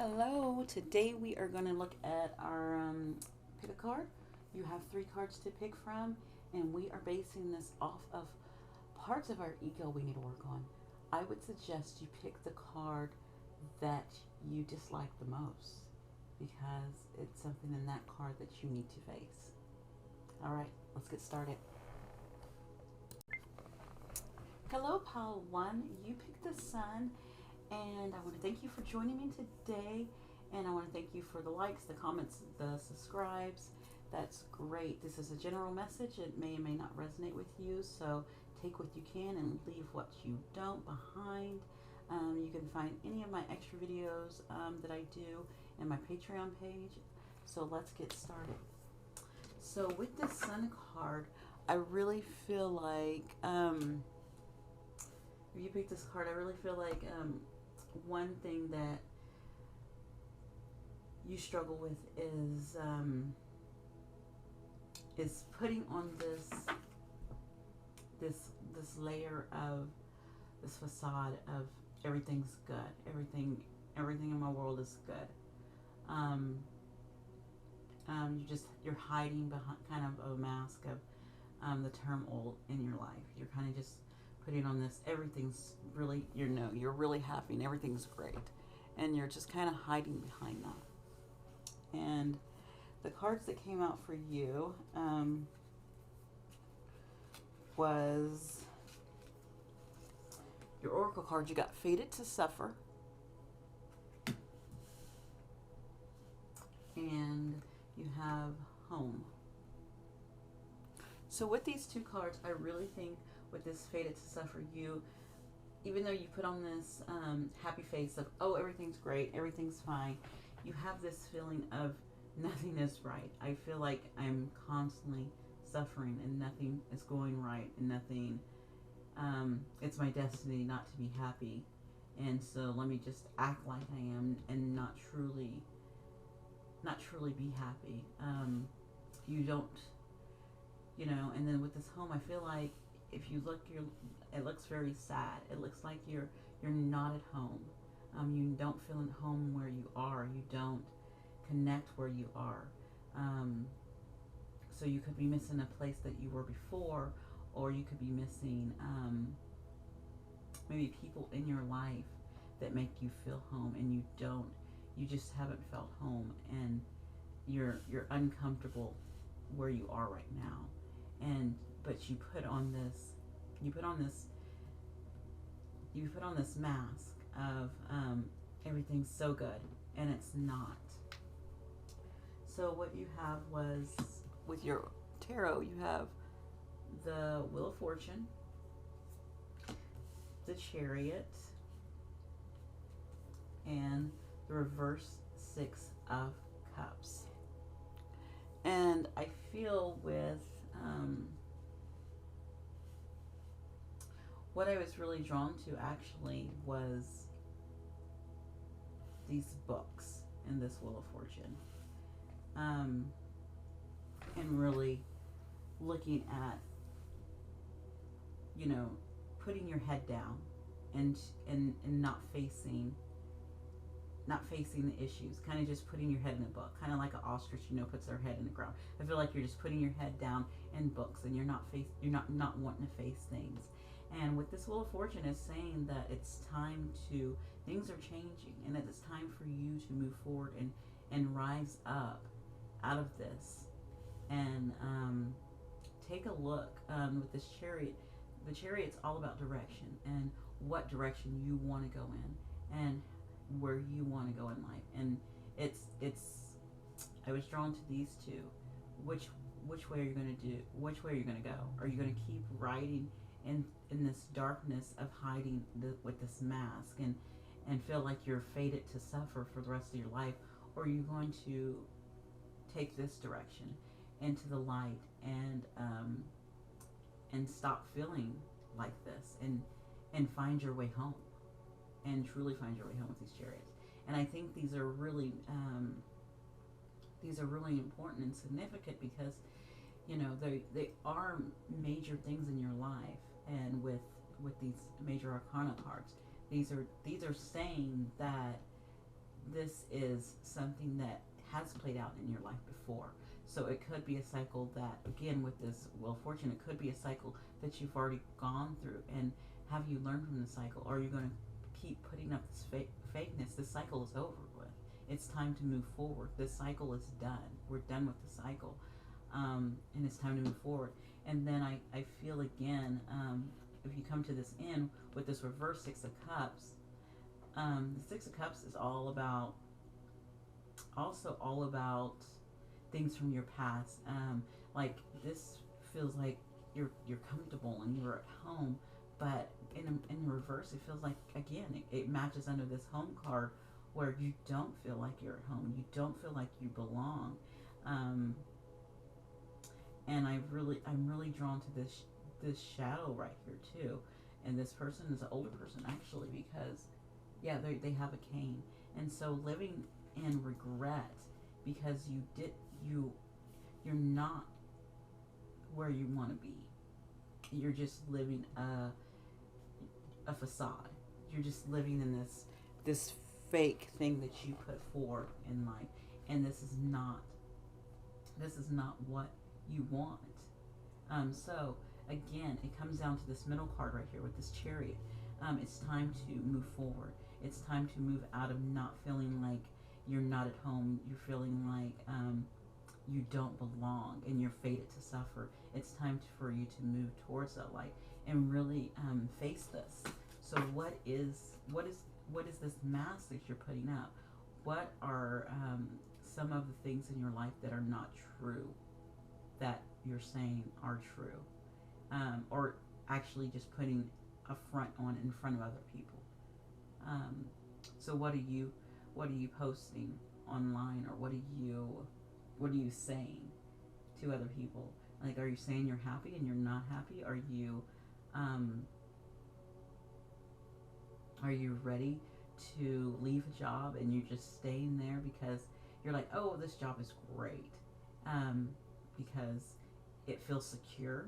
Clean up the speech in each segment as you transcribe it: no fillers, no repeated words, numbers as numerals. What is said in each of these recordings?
Hello, today we are going to look at our pick a card. You have three cards to pick from, and we are basing this off of parts of our ego we need to work on. I would suggest you pick the card that you dislike the most because it's something in that card that you need to face. All right, let's get started. Hello, Pile 1. You picked the Sun, and I want to thank you for joining me today. And I want to thank you for the likes, the comments, the subscribes. That's great. This is a general message. It may or may not resonate with you, so take what you can and leave what you don't behind. You can find any of my extra videos that I do in my Patreon page. So let's get started. So with this Sun card, I really feel like if you pick this card, I really feel like one thing that you struggle with is putting on this layer of this facade of everything's good, everything in my world is good. You're hiding behind kind of a mask of the turmoil in your life. You're kind of just putting on this everything's really you're really happy and everything's great, and you're just kind of hiding behind that. And the cards that came out for you was your oracle card. You got Fated to Suffer, and you have Home. So with these two cards, I really think with this Fated to Suffer, you, even though you put on this happy face of, oh, everything's great, everything's fine, you have this feeling of nothing is right. I feel like I'm constantly suffering and nothing is going right, and nothing, it's my destiny not to be happy. And so let me just act like I am and not truly be happy. You don't, and then with this Home, I feel like if you look, it looks very sad. It looks like you're not at home. You don't feel at home where you are. You don't connect where you are. So you could be missing a place that you were before, or you could be missing maybe people in your life that make you feel home, and you don't. You just haven't felt home, and you're uncomfortable where you are right now. But you put on this mask of everything's so good, and it's not. So what you have was, with your tarot, you have the Wheel of Fortune, the Chariot, and the reverse Six of Cups. And I feel with what I was really drawn to actually was these books in this Wheel of Fortune, and really looking at, putting your head down and not facing the issues, kind of just putting your head in a book, kind of like an ostrich, puts their head in the ground. I feel like you're just putting your head down in books, and you're not wanting to face things. And with this Wheel of Fortune, is saying that it's time to, things are changing, and that it's time for you to move forward and rise up out of this. And take a look with this Chariot. The Chariot's all about direction and what direction you want to go in, and where you want to go in life. And it's I was drawn to these two. Which way are you going to do? Which way are you going to go? Are you going to keep riding in this darkness of hiding with this mask and feel like you're fated to suffer for the rest of your life, or are you going to take this direction into the light and stop feeling like this and find your way home, and truly find your way home with these Chariots? And I think these are really important and significant because they are major things in your life. And with these major arcana cards, these are saying that this is something that has played out in your life before. So it could be a cycle that, again, with this Wheel of Fortune, it could be a cycle that you've already gone through. And have you learned from the cycle? Or are you going to keep putting up this fakeness? This cycle is over with. It's time to move forward. This cycle is done. We're done with the cycle. And it's time to move forward. And then I feel again, if you come to this end with this reverse Six of Cups, the Six of Cups is all about things from your past. Like this feels like you're comfortable and you're at home, but in reverse, it feels like again it matches under this home card where you don't feel like you're at home. You don't feel like you belong. And I'm really drawn to this shadow right here too. And this person is an older person actually, because yeah, they have a cane. And so living in regret because you're not where you want to be. You're just living a facade. You're just living in this fake thing that you put forward in life, and this is not what you want. So again, it comes down to this middle card right here with this Chariot. It's time to move forward. It's time to move out of not feeling like you're not at home. You're feeling like you don't belong and you're fated to suffer. It's time for you to move towards that light and really face this. So what is this mask that you're putting up? What are some of the things in your life that are not true that you're saying are true, or actually just putting a front on in front of other people? So what are you posting online, or what are you saying to other people? Like, are you saying you're happy and you're not happy? Are you ready to leave a job and you're just staying there because you're like, oh, this job is great, because it feels secure?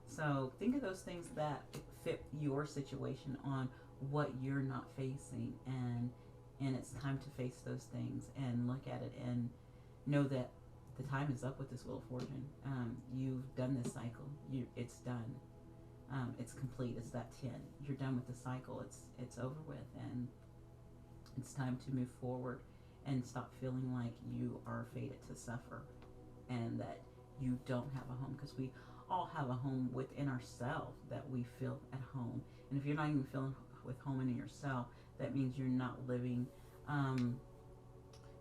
So think of those things that fit your situation on what you're not facing, and it's time to face those things and look at it and know that the time is up with this Wheel of Fortune. You've done this cycle. It's done. It's complete. It's that 10. You're done with the cycle. It's over with, and it's time to move forward and stop feeling like you are fated to suffer and that you don't have a home, because we all have a home within ourselves that we feel at home. And if you're not even feeling with home in yourself, that means you're not living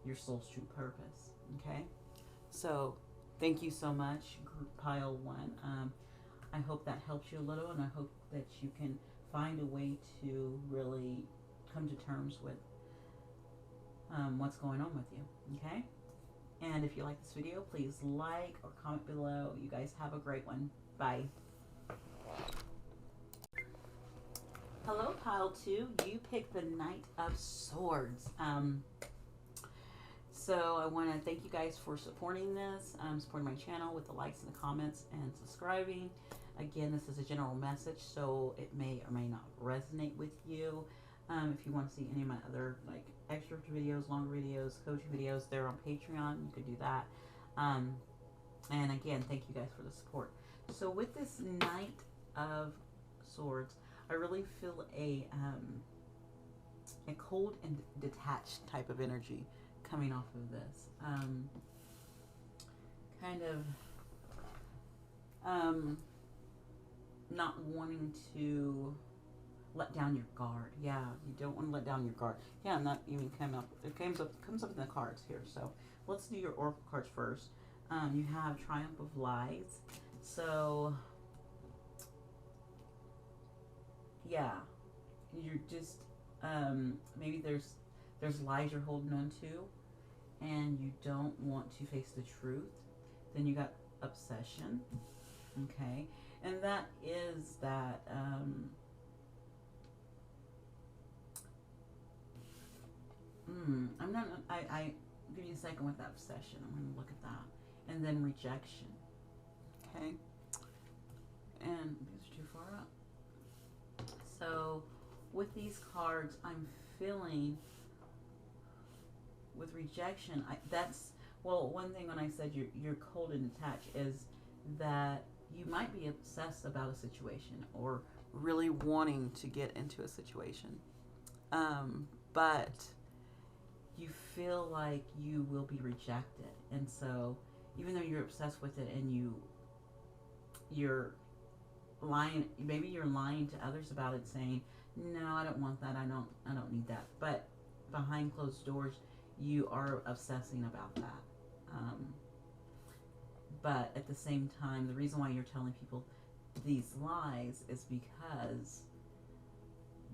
your soul's true purpose. Okay? So thank you so much, group pile 1. I hope that helps you a little, and I hope that you can find a way to really come to terms with what's going on with you. Okay? And if you like this video, please like or comment below. You guys have a great one. Bye. Hello, pile 2. You picked the Knight of Swords. So I want to thank you guys for supporting this, supporting my channel with the likes and the comments and subscribing. Again, this is a general message, so it may or may not resonate with you. If you want to see any of my other extra videos, longer videos, coaching videos, they're on Patreon. You could do that. And again, thank you guys for the support. So with this Knight of Swords, I really feel a cold and detached type of energy coming off of this. Kind of not wanting to let down your guard. Yeah, you don't want to let down your guard. Yeah, not even come up. It comes up in the cards here. So let's do your oracle cards first. You have Triumph of Lies. So yeah, you're just maybe there's lies you're holding on to, and you don't want to face the truth. Then you got obsession. Okay, and that is that. I give you a second with that obsession. I'm going to look at that. And then rejection. Okay. And these are too far up. So with these cards, I'm feeling rejection, one thing when I said you're cold and detached is that you might be obsessed about a situation or really wanting to get into a situation, but you feel like you will be rejected, and so even though you're obsessed with it and you're lying, maybe you're lying to others about it, saying, no, I don't want that, I don't need that, but behind closed doors you are obsessing about that. But at the same time, the reason why you're telling people these lies is because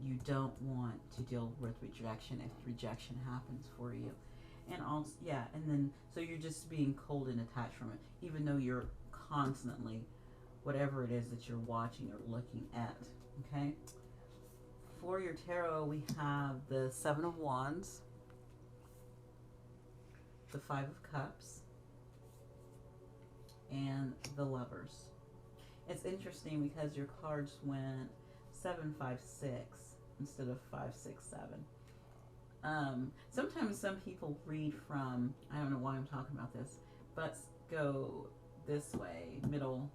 you don't want to deal with rejection if rejection happens for you. And also, yeah, and then so you're just being cold and detached from it, even though you're constantly, whatever it is that you're watching or looking at. Okay? For your tarot, we have the Seven of Wands, the Five of Cups, and the Lovers. It's interesting because your cards went 7, 5, 6 instead of 5, 6, 7. Sometimes some people read from, I don't know why I'm talking about this, but go this way, middle,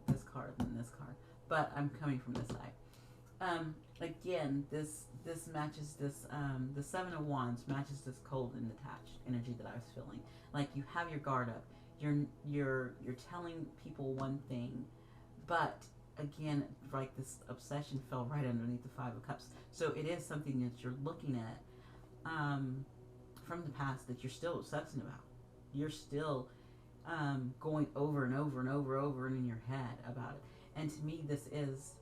this card, and this card. But I'm coming from this side. Again, this matches this, the Seven of Wands matches this cold and detached energy that I was feeling. Like you have your guard up. You're telling people one thing, but again, like this obsession fell right underneath the Five of Cups. So it is something that you're looking at from the past that you're still obsessing about. You're still going over and over and over in your head about it. And to me, this is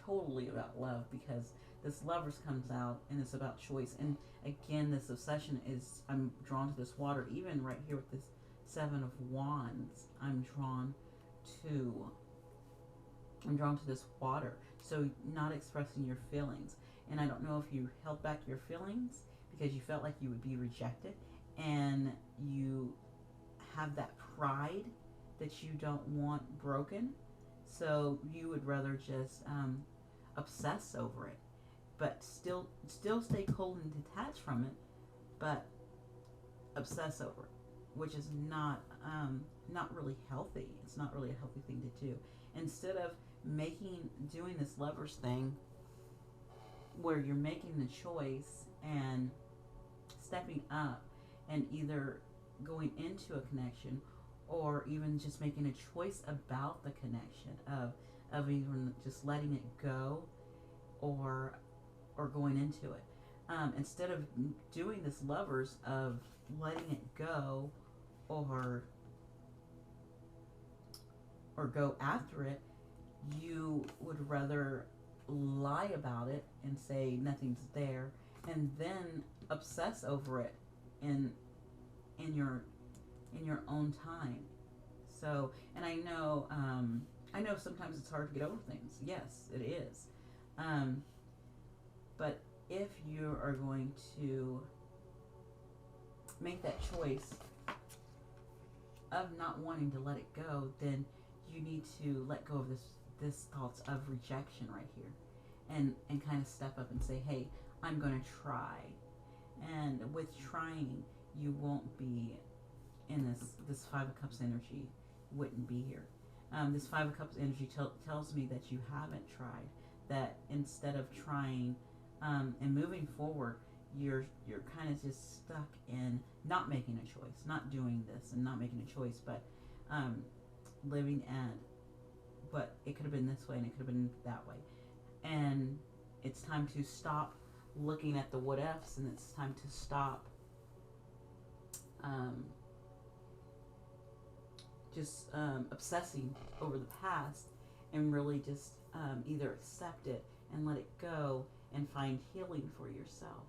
totally about love, because this Lovers comes out and it's about choice. And again, this obsession is, I'm drawn to this water. Even right here with this Seven of Wands, I'm drawn to this water. So not expressing your feelings. And I don't know if you held back your feelings because you felt like you would be rejected, and you have that pride that you don't want broken. So you would rather just obsess over it, but still stay cold and detached from it, but obsess over it, which is not really healthy. It's not really a healthy thing to do. Instead of doing this Lovers thing where you're making the choice and stepping up and either going into a connection or even just making a choice about the connection of even just letting it go or going into it. Instead of doing this Lovers of letting it go or go after it, you would rather lie about it and say nothing's there, and then obsess over it in your own time. So, and I know sometimes it's hard to get over things. Yes, it is. But if you are going to make that choice of not wanting to let it go, then you need to let go of this thoughts of rejection right here, and kind of step up and say, hey, I'm going to try. And with trying, you won't be in this Five of Cups energy wouldn't be here. This Five of Cups energy tells me that you haven't tried, that instead of trying and moving forward, you're kind of just stuck in not making a choice, not doing this and not making a choice, but living at, but it could have been this way and it could have been that way. And it's time to stop looking at the what ifs, and it's time to stop obsessing over the past, and really just either accept it and let it go and find healing for yourself,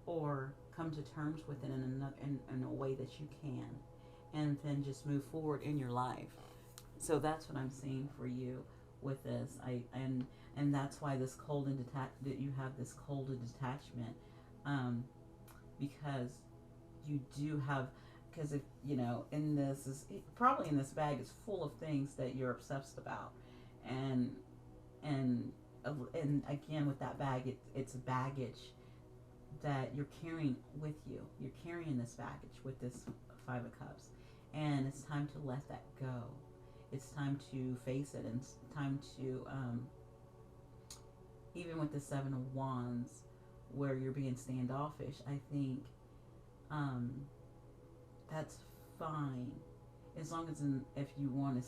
or come to terms with it in a way that you can, and then just move forward in your life. So that's what I'm seeing for you with this. And that's why this cold and that you have this cold and detachment, because you do have, because if in this is probably in this bag is full of things that you're obsessed about, and again with that bag, it's baggage that you're carrying with you. You're carrying this baggage with this Five of Cups, and it's time to let that go. It's time to face it, and it's time to, even with the Seven of Wands, where you're being standoffish, I think that's fine, as long as if you want to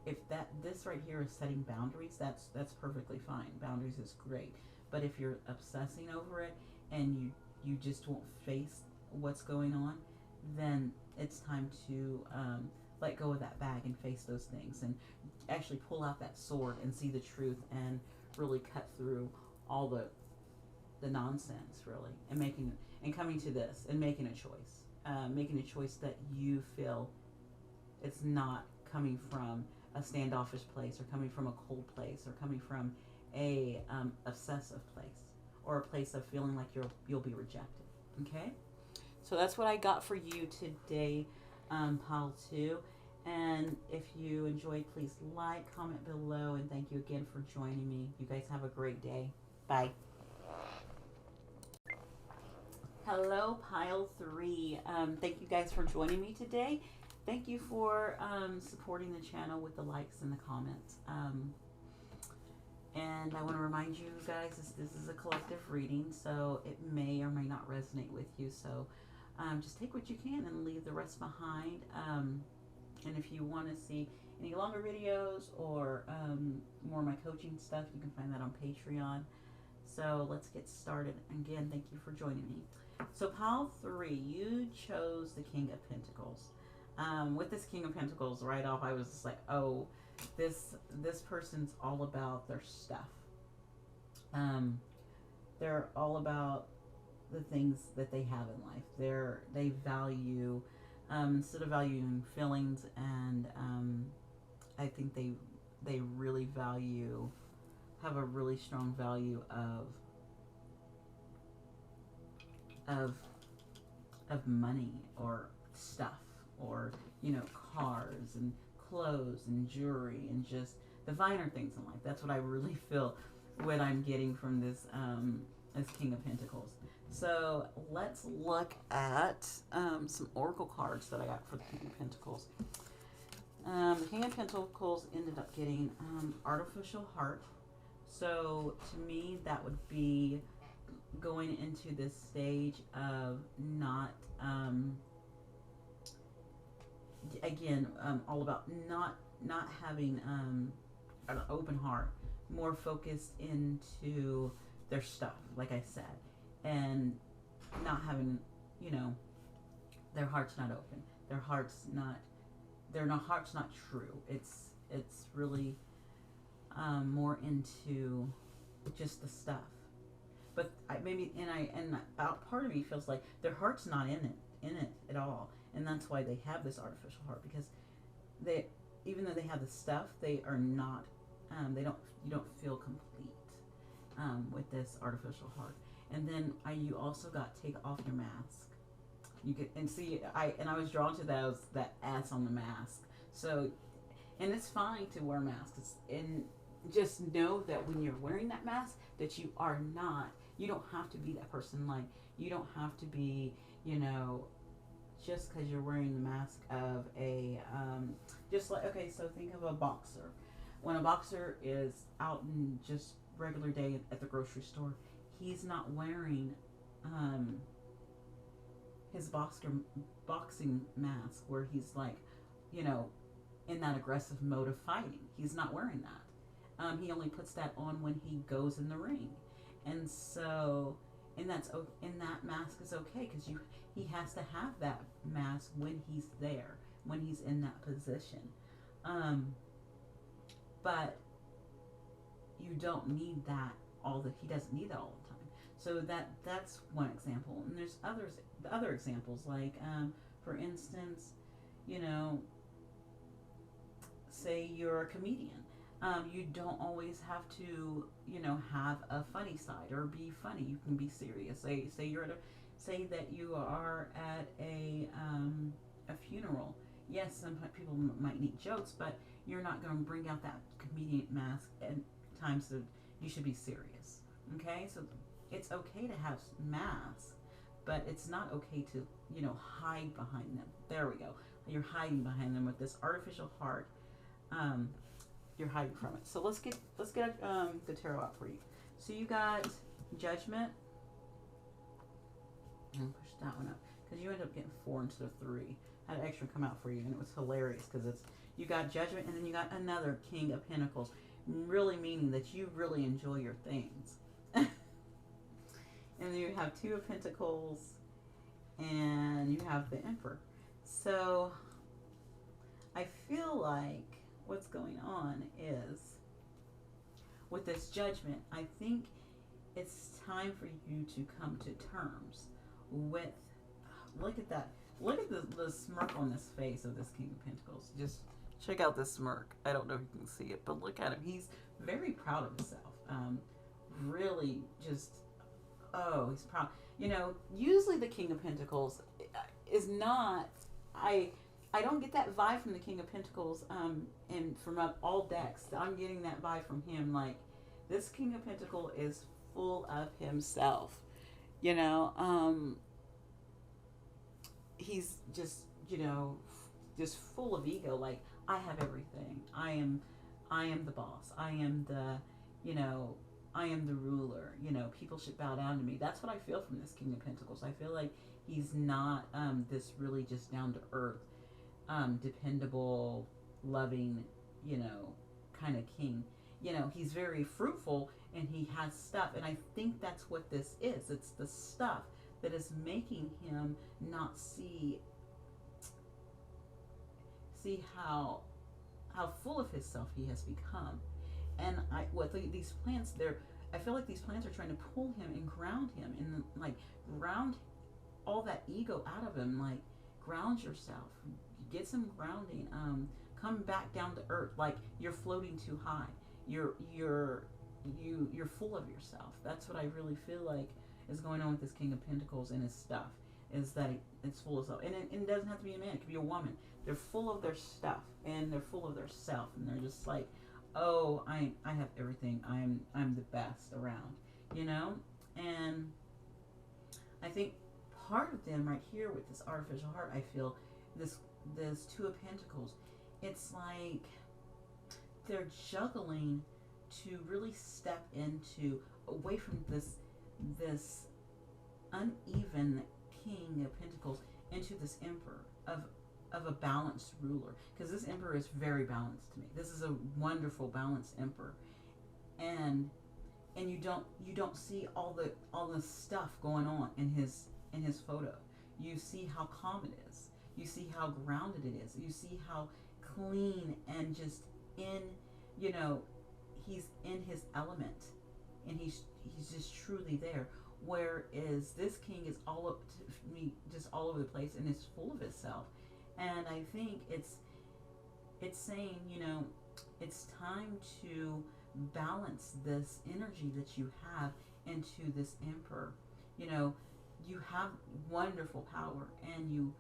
if this right here is setting boundaries, that's perfectly fine. Boundaries is great, but if you're obsessing over it and you just won't face what's going on, then it's time to let go of that bag and face those things, and actually pull out that sword and see the truth, and really cut through all the nonsense, really, and coming to this and making a choice that you feel it's not coming from a standoffish place, or coming from a cold place, or coming from a obsessive place, or a place of feeling like you'll be rejected. Okay, so that's what I got for you today, pile 2. And if you enjoyed, please like, comment below, and thank you again for joining me. You guys have a great day. Bye. Hello, pile 3. Thank you guys for joining me today. Thank you for supporting the channel with the likes and the comments. And I want to remind you guys, this is a collective reading, so it may or may not resonate with you. So just take what you can and leave the rest behind. And if you want to see any longer videos or more of my coaching stuff, you can find that on Patreon. So let's get started. Again, thank you for joining me. So pile 3, you chose the King of Pentacles. With this King of Pentacles, right off, I was just like, oh, this person's all about their stuff. They're all about the things that they have in life. They value, instead of valuing feelings, and I think they really have a really strong value of money, or stuff, or cars and clothes and jewelry, and just the finer things in life. That's what I really feel what I'm getting from this as King of Pentacles. So let's look at some oracle cards that I got for the King of Pentacles. The King of Pentacles ended up getting Artificial Heart. So to me, that would be going into this stage of not all about not having an open heart, more focused into their stuff, like I said, and not having, their heart's not open, their heart's not true. It's really more into just the stuff. But part of me feels like their heart's not in it at all, and that's why they have this artificial heart, because even though they have the stuff, they are not. You don't feel complete with this artificial heart. And then you also got take off your mask. I was drawn to that S on the mask. So, and it's fine to wear masks. And just know that when you're wearing that mask, that you are not. You don't have to be that person. Like, you don't have to be, just because you're wearing the mask of a, just like, okay, so think of a boxer. When a boxer is out in just regular day at the grocery store, he's not wearing his boxing mask where he's like, in that aggressive mode of fighting. He's not wearing that. He only puts that on when he goes in the ring. And so, and that mask is okay, because he has to have that mask when he's there, when he's in that position. But you don't need that he doesn't need that all the time. So that's one example. And there's other examples, like for instance, say you're a comedian. You don't always have to, have a funny side or be funny. You can be serious. Say that you are at a funeral. Yes, some people might need jokes, but you're not going to bring out that comedian mask at times that you should be serious. Okay, so it's okay to have masks, but it's not okay to, hide behind them. There we go. You're hiding behind them with this artificial heart. Um, you're hiding from it. So let's get the tarot out for you. So you got Judgment. And push that one up because you end up getting 4 instead of 3. I had extra come out for you, and it was hilarious because you got Judgment, and then you got another King of Pentacles, really meaning that you really enjoy your things. And then you have 2 of Pentacles, and you have the Emperor. So I feel like what's going on is with this Judgment, I think it's time for you to come to terms with, look at that. Look at the smirk on this face of this King of Pentacles. Just check out this smirk. I don't know if you can see it, but look at him. He's very proud of himself. Really just, oh, he's proud. Usually the King of Pentacles is not, I don't get that vibe from the King of Pentacles and from all decks. I'm getting that vibe from him. Like, this King of Pentacles is full of himself. He's just, just full of ego. Like, I have everything. I am the boss. I am the ruler. People should bow down to me. That's what I feel from this King of Pentacles. I feel like he's not this really just down to earth, dependable, loving, kind of king. He's very fruitful and he has stuff. And I think that's what this is. It's the stuff that is making him not see how full of himself he has become. And these plants, I feel like these plants are trying to pull him and ground him and like ground all that ego out of him. Like, ground yourself, get some grounding, come back down to earth. Like, you're floating too high. You're full of yourself. That's what I really feel like is going on with this King of Pentacles and his stuff, is that it's full of self. And it doesn't have to be a man, it could be a woman. They're full of their stuff and they're full of their self, and they're just like, oh, I have everything. I'm the best around, And I think part of them right here with this artificial heart, I feel this 2 of Pentacles, it's like they're juggling to really step into, away from this uneven King of Pentacles into this Emperor of a balanced ruler, because this Emperor is very balanced to me. This is a wonderful balanced Emperor, and you don't see all the stuff going on in his photo. You see how calm it is. You see how grounded it is. You see how clean and just in, he's in his element, and he's just truly there. Whereas this king is just all over the place and is full of himself. And I think it's saying, it's time to balance this energy that you have into this Emperor. You have wonderful power, and you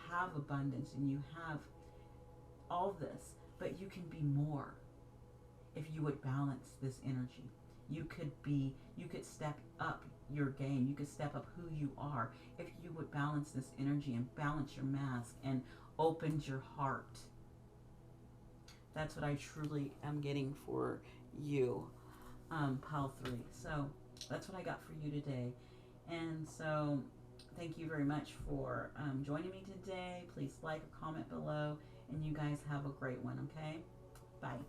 have abundance, and you have all this, but you can be more if you would balance this energy. You could step up your game. You could step up who you are if you would balance this energy and balance your mask and open your heart. That's what I truly am getting for you, pile 3. So that's what I got for you today. And so thank you very much for joining me today. Please like or comment below, and you guys have a great one, okay? Bye.